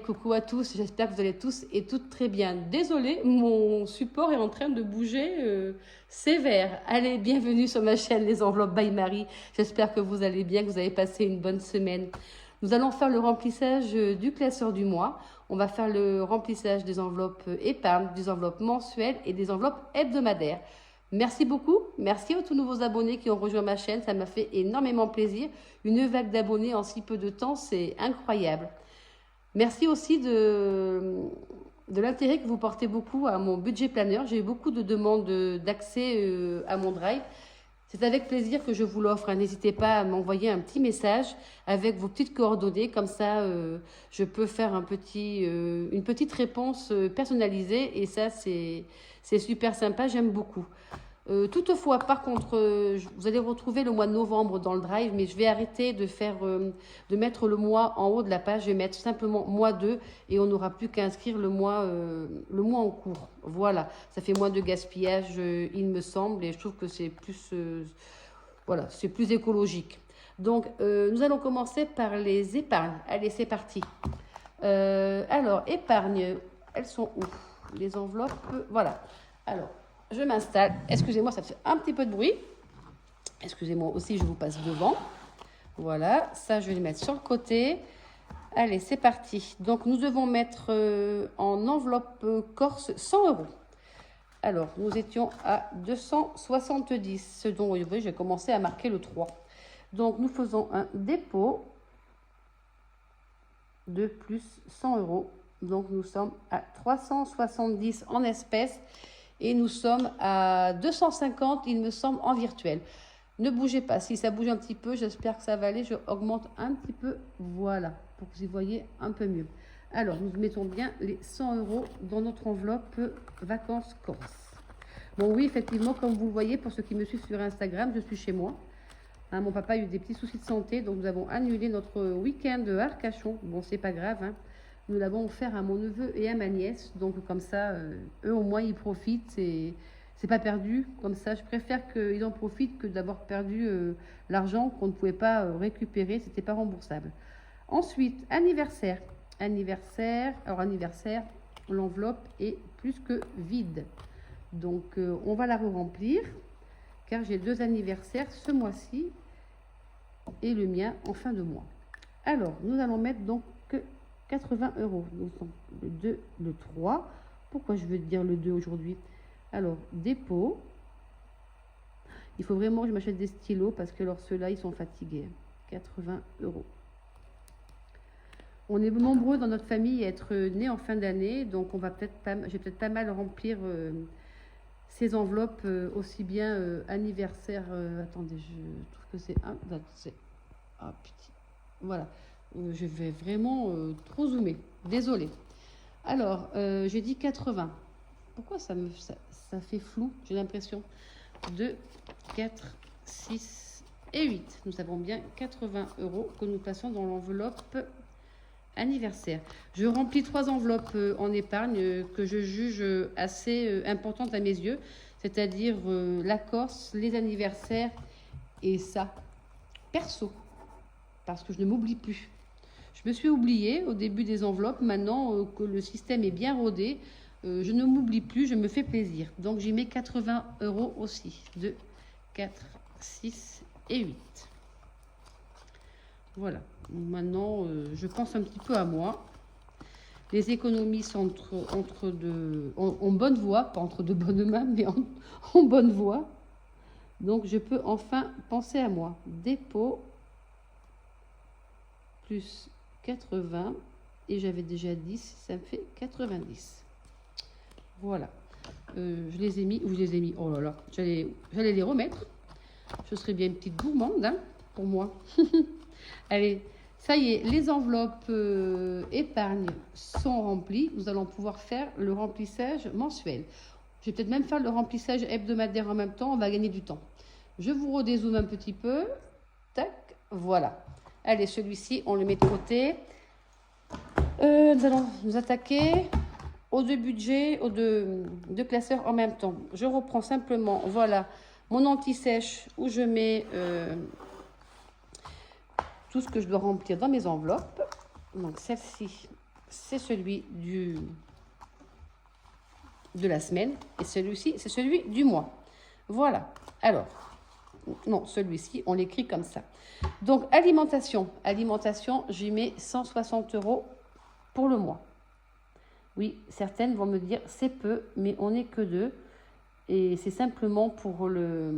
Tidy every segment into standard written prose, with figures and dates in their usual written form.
coucou à tous, j'espère que vous allez tous et toutes très bien. Désolée, mon support est en train de bouger sévère. Allez, bienvenue sur ma chaîne Les Enveloppes by Marie. J'espère que vous allez bien, que vous avez passé une bonne semaine. Nous allons faire le remplissage du classeur du mois. On va faire le remplissage des enveloppes épargne, des enveloppes mensuelles et des enveloppes hebdomadaires. Merci beaucoup, merci aux tous nouveaux abonnés qui ont rejoint ma chaîne, ça m'a fait énormément plaisir. Une vague d'abonnés en si peu de temps, c'est incroyable. Merci aussi de l'intérêt que vous portez beaucoup à mon budget planner. J'ai eu beaucoup de demandes d'accès à mon drive. C'est avec plaisir que je vous l'offre. N'hésitez pas à m'envoyer un petit message avec vos petites coordonnées. Comme ça, je peux faire une petite réponse personnalisée. Et ça, c'est super sympa. J'aime beaucoup. Toutefois, par contre, vous allez retrouver le mois de novembre dans le drive, mais je vais arrêter de mettre le mois en haut de la page. Je vais mettre simplement mois 2 et on n'aura plus qu'à inscrire le mois en cours. Voilà, ça fait moins de gaspillage, il me semble, et je trouve que c'est plus, voilà, c'est plus écologique. Donc, nous allons commencer par les épargnes. Allez, c'est parti. Alors, épargne, elles sont où? Les enveloppes, voilà. Alors, je m'installe. Excusez-moi, ça fait un petit peu de bruit. Excusez-moi aussi, je vous passe devant. Voilà, ça, je vais les mettre sur le côté. Allez, c'est parti. Donc, nous devons mettre en enveloppe Corse 100 €. Alors, nous étions à 270, ce dont, vous voyez, j'ai commencé à marquer le 3. Donc, nous faisons un dépôt de plus 100 €. Donc, nous sommes à 370 en espèces. Et nous sommes à 250, il me semble, en virtuel. Ne bougez pas. Si ça bouge un petit peu, j'espère que ça va aller. Je augmente un petit peu. Voilà, pour que vous y voyez un peu mieux. Alors, nous mettons bien les 100 € dans notre enveloppe vacances Corse. Bon, oui, effectivement, comme vous le voyez, pour ceux qui me suivent sur Instagram, je suis chez moi. Hein, mon papa a eu des petits soucis de santé, donc nous avons annulé notre week-end de Arcachon. Bon, c'est pas grave, hein. Nous l'avons offert à mon neveu et à ma nièce. Donc, comme ça, eux, au moins, ils profitent. C'est pas perdu. Comme ça, je préfère qu'ils en profitent que d'avoir perdu l'argent qu'on ne pouvait pas récupérer. C'était pas remboursable. Ensuite, anniversaire. Anniversaire. Alors, anniversaire, l'enveloppe est plus que vide. Donc, on va la re-remplir. Car j'ai 2 anniversaires ce mois-ci. Et le mien en fin de mois. Alors, nous allons mettre donc 80 €. Donc, le 2, le 3. Pourquoi je veux dire le 2 aujourd'hui? Alors, dépôt. Il faut vraiment que je m'achète des stylos parce que alors ceux-là, ils sont fatigués. 80 €. On est nombreux dans notre famille à être nés en fin d'année. Donc, je vais peut-être pas mal remplir ces enveloppes aussi bien anniversaire. Attendez, je trouve que c'est un. Ah, petit. Voilà. Je vais vraiment trop zoomer. Désolée. Alors, j'ai dit 80. Pourquoi ça fait flou? J'ai l'impression. 2, 4, 6 et 8. Nous avons bien 80 € que nous plaçons dans l'enveloppe anniversaire. Je remplis 3 enveloppes en épargne que je juge assez importantes à mes yeux. C'est-à-dire la Corse, les anniversaires et ça. Perso. Parce que je ne m'oublie plus. Je me suis oubliée au début des enveloppes. Maintenant que le système est bien rodé, je ne m'oublie plus, je me fais plaisir. Donc, j'y mets 80 € aussi. 2, 4, 6 et 8. Voilà. Maintenant, je pense un petit peu à moi. Les économies sont en bonne voie, pas entre de bonnes mains, mais en bonne voie. Donc, je peux enfin penser à moi. Dépôt plus 80 et j'avais déjà 10, ça me fait 90. Voilà. Je les ai mis, ou je les ai mis, oh là là, j'allais les remettre. Je serais bien une petite gourmande hein, pour moi. Allez, ça y est, les enveloppes épargne sont remplies. Nous allons pouvoir faire le remplissage mensuel. Je vais peut-être même faire le remplissage hebdomadaire en même temps, on va gagner du temps. Je vous redézoome un petit peu. Tac, voilà. Allez, celui-ci, on le met de côté. Nous allons nous attaquer aux 2 budgets, aux deux classeurs en même temps. Je reprends simplement, voilà, mon anti-sèche où je mets tout ce que je dois remplir dans mes enveloppes. Donc, celle-ci, c'est celui de la semaine. Et celui-ci, c'est celui du mois. Voilà. Alors, non, celui-ci, on l'écrit comme ça. Donc, alimentation. Alimentation, j'y mets 160 € pour le mois. Oui, certaines vont me dire, c'est peu, mais on n'est que 2. Et c'est simplement pour le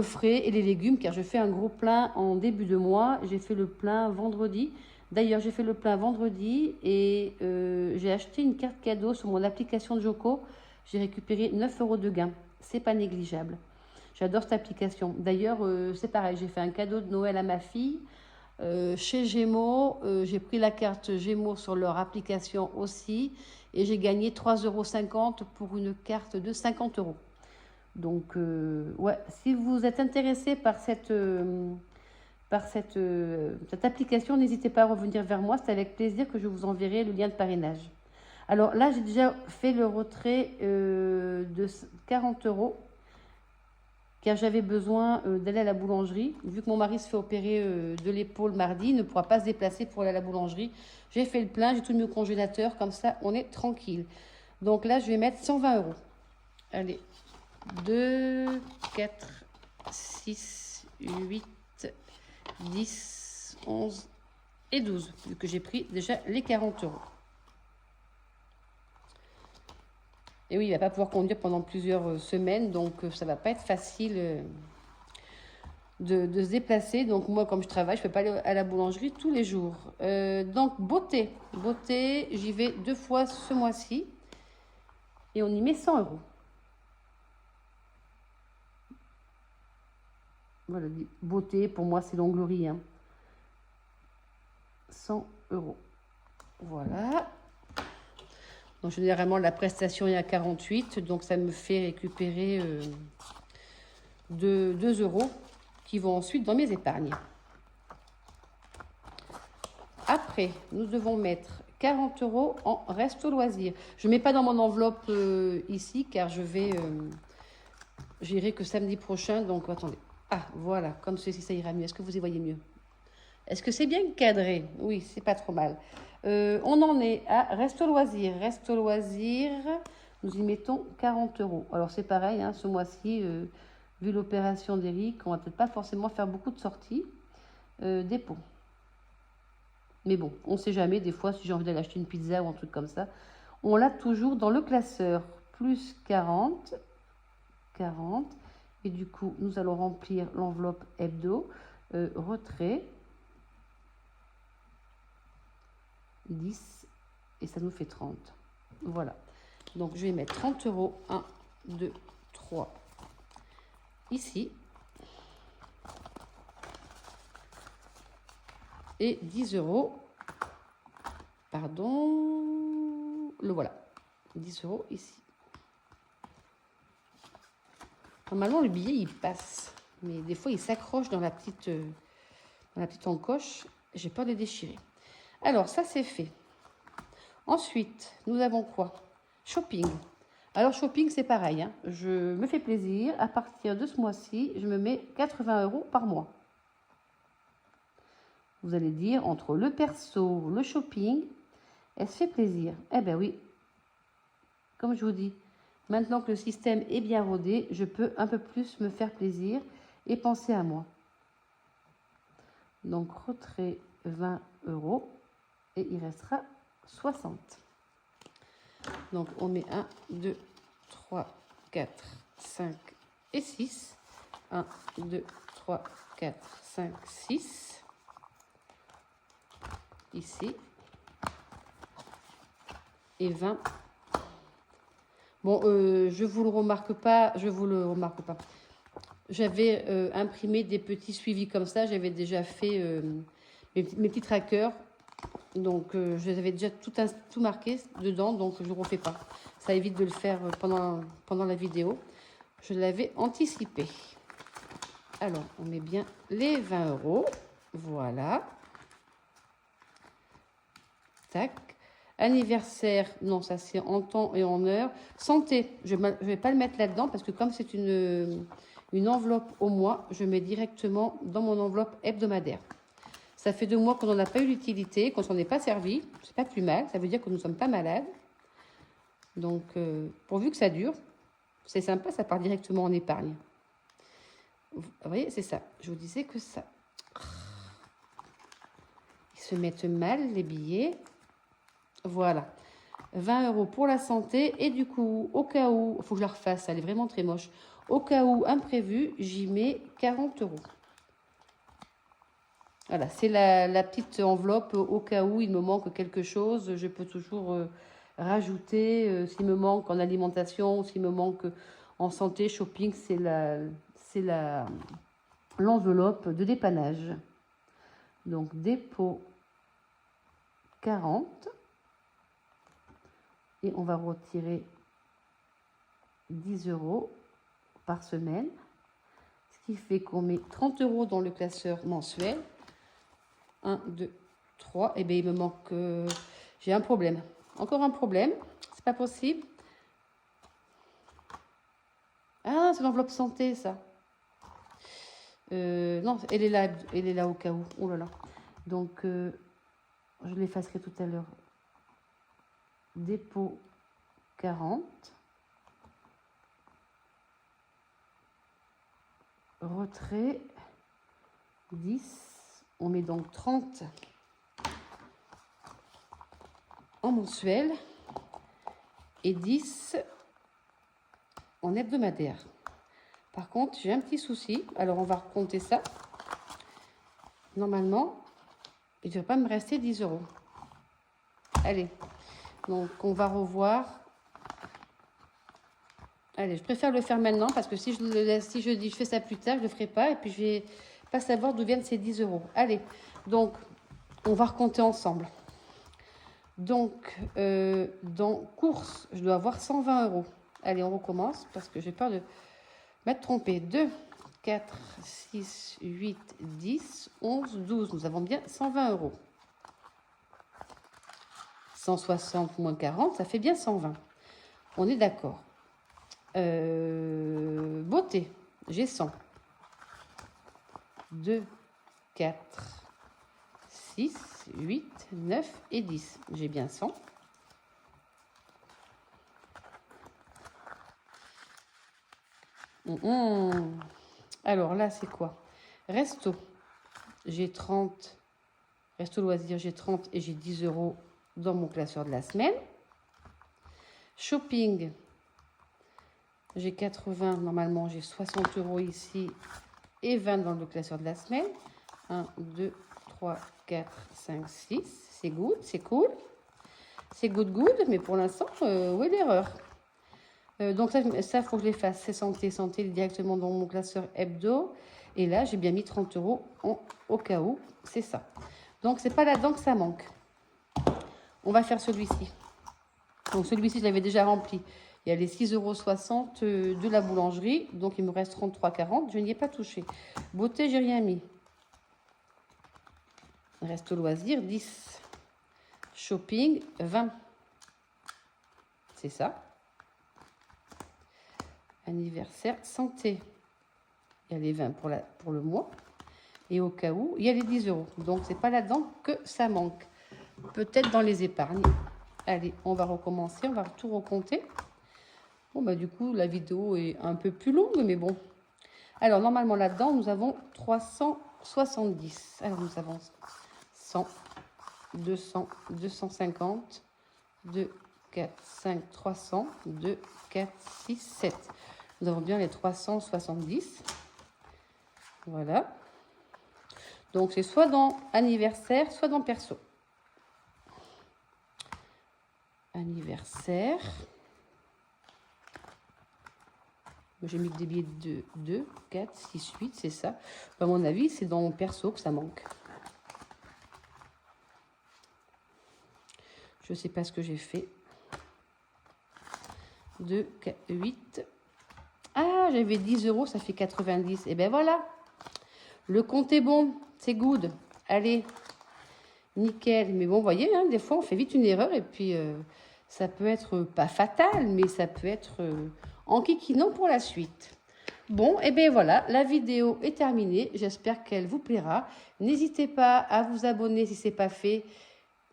frais et les légumes, car je fais un gros plein en début de mois. J'ai fait le plein vendredi. D'ailleurs, j'ai fait le plein vendredi et j'ai acheté une carte cadeau sur mon application Joko. J'ai récupéré 9 € de gain. C'est pas négligeable. J'adore cette application. D'ailleurs, c'est pareil, j'ai fait un cadeau de Noël à ma fille. Chez Gémeaux, j'ai pris la carte Gémeaux sur leur application aussi. Et j'ai gagné 3,50 € pour une carte de 50 €. Donc, ouais, si vous êtes intéressé par cette application, n'hésitez pas à revenir vers moi. C'est avec plaisir que je vous enverrai le lien de parrainage. Alors là, j'ai déjà fait le retrait de 40 €, car j'avais besoin d'aller à la boulangerie. Vu que mon mari se fait opérer de l'épaule mardi, il ne pourra pas se déplacer pour aller à la boulangerie. J'ai fait le plein, j'ai tout mis au congélateur, comme ça on est tranquille. Donc là, je vais mettre 120 €. Allez, 2, 4, 6, 8, 10, 11 et 12, vu que j'ai pris déjà les 40 €. Et oui, il ne va pas pouvoir conduire pendant plusieurs semaines, donc ça ne va pas être facile de se déplacer. Donc moi, comme je travaille, je ne peux pas aller à la boulangerie tous les jours. Donc beauté, j'y vais 2 fois ce mois-ci et on y met 100 €. Voilà, beauté, pour moi, c'est l'onglerie. Hein. 100 €. Voilà. Donc, généralement, la prestation est à 48. Donc, ça me fait récupérer 2 € qui vont ensuite dans mes épargnes. Après, nous devons mettre 40 € en resto loisir. Je ne mets pas dans mon enveloppe ici, car j'irai que samedi prochain. Donc, attendez. Ah, voilà, comme ceci, ça ira mieux. Est-ce que vous y voyez mieux? Est-ce que c'est bien cadré? Oui, c'est pas trop mal. On en est à resto loisir. Resto loisir, nous y mettons 40 €. Alors, c'est pareil, hein, ce mois-ci, vu l'opération d'Eric, on va peut-être pas forcément faire beaucoup de sorties. Dépôt. Mais bon, on ne sait jamais. Des fois, si j'ai envie d'aller acheter une pizza ou un truc comme ça, on l'a toujours dans le classeur. Plus 40. 40. Et du coup, nous allons remplir l'enveloppe hebdo. Retrait. 10. Et ça nous fait 30. Voilà. Donc, je vais mettre 30 €. 1, 2, 3. Ici. Et 10 €. Pardon. Le voilà. 10 € ici. Normalement, le billet, il passe. Mais des fois, il s'accroche dans la petite encoche. J'ai peur de le déchirer. Alors, ça, c'est fait. Ensuite, nous avons quoi? Shopping. Alors, shopping, c'est pareil. Hein. Je me fais plaisir. À partir de ce mois-ci, je me mets 80 € par mois. Vous allez dire, entre le perso, le shopping, elle se fait plaisir. Eh bien oui, comme je vous dis, maintenant que le système est bien rodé, je peux un peu plus me faire plaisir et penser à moi. Donc, retrait 20 € et il restera 60. Donc, on met 1, 2, 3, 4, 5 et 6. 1, 2, 3, 4, 5, 6. Ici. Et 20. Bon, je vous le remarque pas. J'avais imprimé des petits suivis comme ça. J'avais déjà fait mes petits trackers. Donc, je les avais déjà tout marqué dedans. Donc, je ne refais pas. Ça évite de le faire pendant la vidéo. Je l'avais anticipé. Alors, on met bien les 20 €. Voilà. Tac. Anniversaire, non, ça c'est en temps et en heure. Santé, je ne vais pas le mettre là-dedans parce que comme c'est une enveloppe au mois, je mets directement dans mon enveloppe hebdomadaire. Ça fait 2 mois qu'on n'en a pas eu l'utilité, qu'on s'en est pas servi. C'est pas plus mal, ça veut dire que nous ne sommes pas malades. Donc, pourvu que ça dure, c'est sympa, ça part directement en épargne. Vous voyez, c'est ça. Je vous disais que ça... Ils se mettent mal, les billets. Voilà. 20 € pour la santé. Et du coup, au cas où... Il faut que je la refasse, elle est vraiment très moche. Au cas où imprévu, j'y mets 40 €. Voilà, c'est la petite enveloppe au cas où il me manque quelque chose. Je peux toujours rajouter s'il me manque en alimentation, s'il me manque en santé, shopping, c'est l'enveloppe de dépannage. Donc, dépôt 40. Et on va retirer 10 € par semaine. Ce qui fait qu'on met 30 € dans le classeur mensuel. 1, 2, 3. Et bien, il me manque... j'ai un problème. Encore un problème. C'est pas possible. Ah, c'est l'enveloppe santé, ça. Non, elle est là au cas où. Oh là là. Donc, je l'effacerai tout à l'heure. Dépôt 40. Retrait 10. On met donc 30 en mensuel et 10 en hebdomadaire. Par contre, j'ai un petit souci. Alors, on va recompter ça. Normalement, il ne devrait pas me rester 10 €. Allez, donc on va revoir. Allez, je préfère le faire maintenant parce que si je le laisse, si je dis je fais ça plus tard, je ne le ferai pas et puis je vais pas savoir d'où viennent ces 10 €. Allez, donc on va recompter ensemble. Donc, dans courses, je dois avoir 120 €. Allez, on recommence parce que j'ai peur de m'être trompée. 2, 4, 6, 8, 10, 11, 12. Nous avons bien 120 €. 160 moins 40, ça fait bien 120. On est d'accord. Beauté, j'ai 100. 2, 4, 6, 8, 9 et 10. J'ai bien 100. Alors là, c'est quoi? Resto, j'ai 30. Resto loisir, j'ai 30 et j'ai 10 € dans mon classeur de la semaine. Shopping, j'ai 80. Normalement, j'ai 60 € ici et 20 dans le classeur de la semaine. 1, 2, 3, 4, 5, 6. C'est good, c'est cool. C'est good, mais pour l'instant, où est l'erreur? Donc ça, faut que je les fasse. C'est santé directement dans mon classeur hebdo. Et là, j'ai bien mis 30 € au cas où. C'est ça. Donc, c'est pas là-dedans que ça manque. On va faire celui-ci. Donc, celui-ci, je l'avais déjà rempli. Il y a les 6,60 € de la boulangerie. Donc, il me reste 33,40 €. Je n'y ai pas touché. Beauté, j'ai rien mis. Reste au loisir, 10. Shopping, 20. C'est ça. Anniversaire, santé. Il y a les 20 pour le mois. Et au cas où, il y a les 10 €. Donc, c'est pas là-dedans que ça manque. Peut-être dans les épargnes. Allez, on va recommencer. On va tout recompter. Bon, bah du coup, la vidéo est un peu plus longue, mais bon. Alors, normalement, là-dedans, nous avons 370. Alors, nous avons 100, 200, 250, 2, 4, 5, 300, 2, 4, 6, 7. Nous avons bien les 370. Voilà. Donc, c'est soit dans anniversaire, soit dans perso. Anniversaire. J'ai mis des billets de 2, 4, 6, 8, c'est ça. À mon avis, c'est dans mon perso que ça manque. Je ne sais pas ce que j'ai fait. 2, 4, 8. Ah, j'avais 10 €, ça fait 90. Et ben voilà. Le compte est bon. C'est good. Allez. Nickel. Mais bon, vous voyez, hein, des fois, on fait vite une erreur. Et puis, ça peut être pas fatal, mais ça peut être enquiquinant pour la suite. Bon, et bien voilà, la vidéo est terminée. J'espère qu'elle vous plaira. N'hésitez pas à vous abonner si ce n'est pas fait.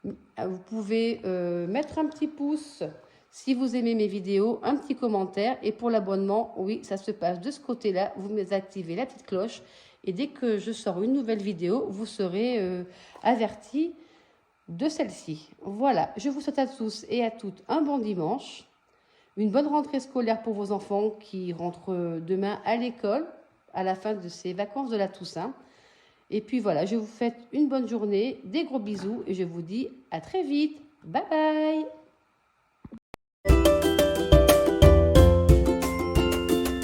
Vous pouvez mettre un petit pouce si vous aimez mes vidéos, un petit commentaire. Et pour l'abonnement, oui, ça se passe de ce côté-là. Vous activez la petite cloche. Et dès que je sors une nouvelle vidéo, vous serez avertis de celle-ci. Voilà, je vous souhaite à tous et à toutes un bon dimanche. Une bonne rentrée scolaire pour vos enfants qui rentrent demain à l'école à la fin de ces vacances de la Toussaint. Et puis voilà, je vous souhaite une bonne journée, des gros bisous et je vous dis à très vite. Bye bye!